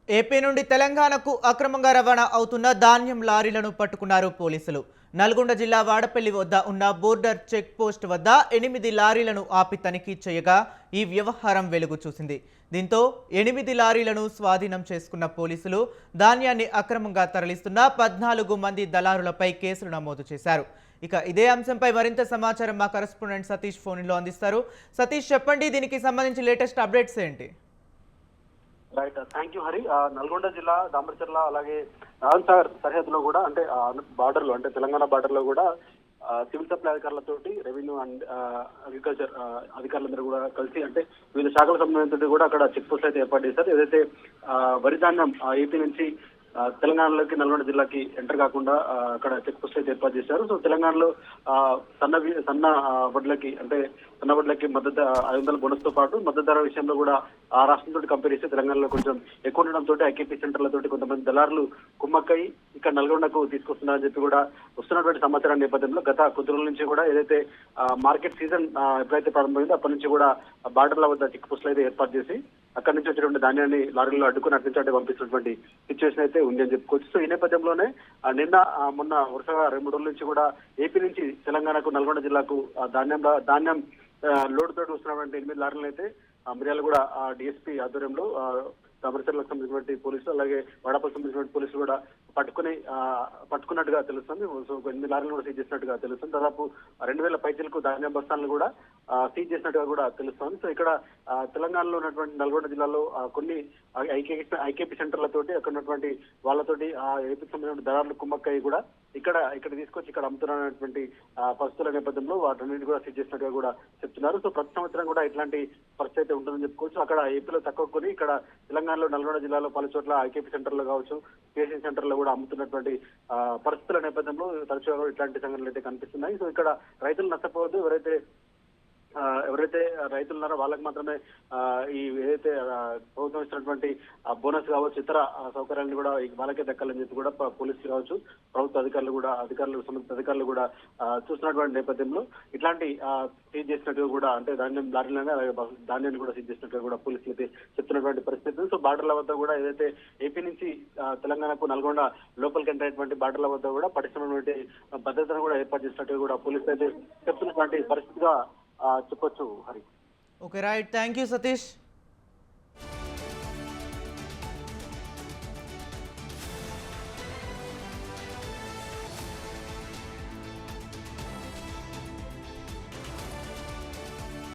AP నుండి తెలంగాణకు అక్రమంగా రవాణా అవుతున్న ధాన్యం లారీలను పట్టుకున్నారు పోలీసులు. నల్గొండ జిల్లా వాడపల్లి వద్ద ఉన్న బోర్డర్ చెక్ పోస్ట్ వద్ద 8 లారీలను ఆపి తనిఖీ చేయగా ఈ వ్యవహారం వెలుగు చూసింది. దీంతో 8 లారీలను స్వాధీనం చేసుకున్న పోలీసులు ధాన్యాన్ని అక్రమంగా తరలిస్తున్న 14 మంది దళారులపై కేసులు నమోదు చేశారు. ఇక ఇదే అంశంపై మరింత సమాచారం మా కరెస్పాండెంట్ సతీష్ ఫోన్లో అందిస్తారు. సతీష్, చెప్పండి, దీనికి సంబంధించి లేటెస్ట్ అప్డేట్స్ ఏంటి? Right, thank you Hari. Nalgonda జిల్లా దామరచర్ల అలాగే నాగన్సాగర్ సరిహద్దులో కూడా అంటే బార్డర్ లో అంటే తెలంగాణ బార్డర్ లో కూడా సివిల్ సప్లై అధికారులతోటి రెవెన్యూ అండ్ అగ్రికల్చర్ అధికారులందరూ కూడా కలిసి అంటే వివిధ శాఖల సంబంధించి కూడా అక్కడ చెక్ పోస్ట్ అయితే ఏర్పాటు చేశారు. ఏదైతే వరి ధాన్యం ఏపీ నుంచి తెలంగాణలోకి నల్గొండ జిల్లాకి ఎంటర్ కాకుండా అక్కడ చెక్ పోస్ట్ అయితే ఏర్పాటు చేశారు. సో తెలంగాణలో సన్న వడ్లకి అంటే సన్న వడ్లకి మద్దతు 500 బోనస్ తో పాటు మద్దతు ధర విషయంలో కూడా ఆ రాష్ట్రంతో కంపేర్ చేస్తే తెలంగాణలో కొంచెం ఎక్కువ ఉండడంతో ఐకేపీ సెంటర్లతోటి కొంతమంది దళారులు కుమ్మక్కై ఇక్కడ నల్గొండకు తీసుకొస్తున్నారని చెప్పి కూడా వస్తున్నటువంటి సమాచారం నేపథ్యంలో గత కొద్ది రోజుల నుంచి కూడా ఏదైతే మార్కెట్ సీజన్ ఎప్పుడైతే ప్రారంభమైందో అప్పటి నుంచి కూడా బార్డర్ల వద్ద చెక్ పోస్టులు అయితే ఏర్పాటు చేసి అక్కడి నుంచి వచ్చినటువంటి ధాన్యాన్ని లారీలో అడ్డుకుని అటు నుంచి అంటే పంపిస్తున్నటువంటి సిచ్యువేషన్ అయితే ఉంది అని చెప్పుకోవచ్చు. సో ఈ నేపథ్యంలోనే నిన్న మొన్న వరుసగా 2-3 రోజుల నుంచి కూడా ఏపీ నుంచి తెలంగాణకు నల్గొండ జిల్లాకు ధాన్యం లోడ్ తోటి వస్తున్నటువంటి 8 లారీలను అయితే మిర్యాలగూడ డిఎస్పీ ఆధ్వర్యంలో దామరచర్లకు సంబంధించినటువంటి పోలీసులు అలాగే వాడపల్లికి సంబంధించినటువంటి పోలీసులు కూడా పట్టుకున్నట్టుగా తెలుస్తుంది. సో 8 లారీలు కూడా సీజ్ చేసినట్టుగా తెలుస్తుంది. దాదాపు 2000 పైచీలకు ధాన్యం బస్తాలను కూడా సీజ్ చేసినట్టుగా కూడా తెలుస్తోంది. సో ఇక్కడ తెలంగాణలో ఉన్నటువంటి నల్గొండ జిల్లాలో కొన్ని ఐకేపీ సెంటర్లతోటి అక్కడ ఉన్నటువంటి వాళ్ళతోటి ఏపీకి సంబంధించిన దళారులు కుమ్మక్కయ్య కూడా ఇక్కడ తీసుకొచ్చి ఇక్కడ అమ్ముతున్నటువంటి పరిస్థితుల నేపథ్యంలో వాటన్నింటి కూడా సీజ్ చేసినట్టుగా కూడా చెప్తున్నారు. సో ప్రతి సంవత్సరం కూడా ఇట్లాంటి పరిస్థితి అయితే ఉంటుందని చెప్పుకోవచ్చు. అక్కడ ఏపీలో తక్కువ కొని ఇక్కడ తెలంగాణలో నల్గొండ జిల్లాలో పలు చోట్ల ఐకేపీ సెంటర్లు కావచ్చు, పిఎస్సీ సెంటర్లో కూడా అమ్ముతున్నటువంటి పరిస్థితుల నేపథ్యంలో తరచుగా ఇట్లాంటి సంఘటనలు అయితే కనిపిస్తున్నాయి. సో ఇక్కడ రైతులు నష్టపోవద్దు, ఎవరైతే రైతులు ఉన్నారో వాళ్ళకి మాత్రమే ఈ ఏదైతే ప్రభుత్వం ఇచ్చినటువంటి బోనస్ కావచ్చు ఇతర సౌకర్యాలను కూడా వాళ్ళకే దక్కాలని చెప్పి కూడా పోలీసులు కావచ్చు ప్రభుత్వ సంబంధిత అధికారులు కూడా చూస్తున్నటువంటి నేపథ్యంలో ఇట్లాంటి సీజ్ చేసినట్టుగా కూడా అంటే లారీలనే అలాగే ధాన్యాన్ని కూడా సీజ్ చేసినట్టుగా కూడా పోలీసులు అయితే చెప్తున్నటువంటి పరిస్థితి. సో బార్డర్ల వద్ద కూడా ఏదైతే ఏపీ నుంచి తెలంగాణకు నల్గొండ లోపలికి ఎంటర్ అయినటువంటి బార్డర్ల వద్ద కూడా పటిష్టమైనటువంటి భద్రతను కూడా ఏర్పాటు చేసినట్టుగా కూడా పోలీసులు అయితే చెప్తున్నటువంటి పరిస్థితిగా చెప్పొచ్చు Hari. Okay, right, thank you Satish.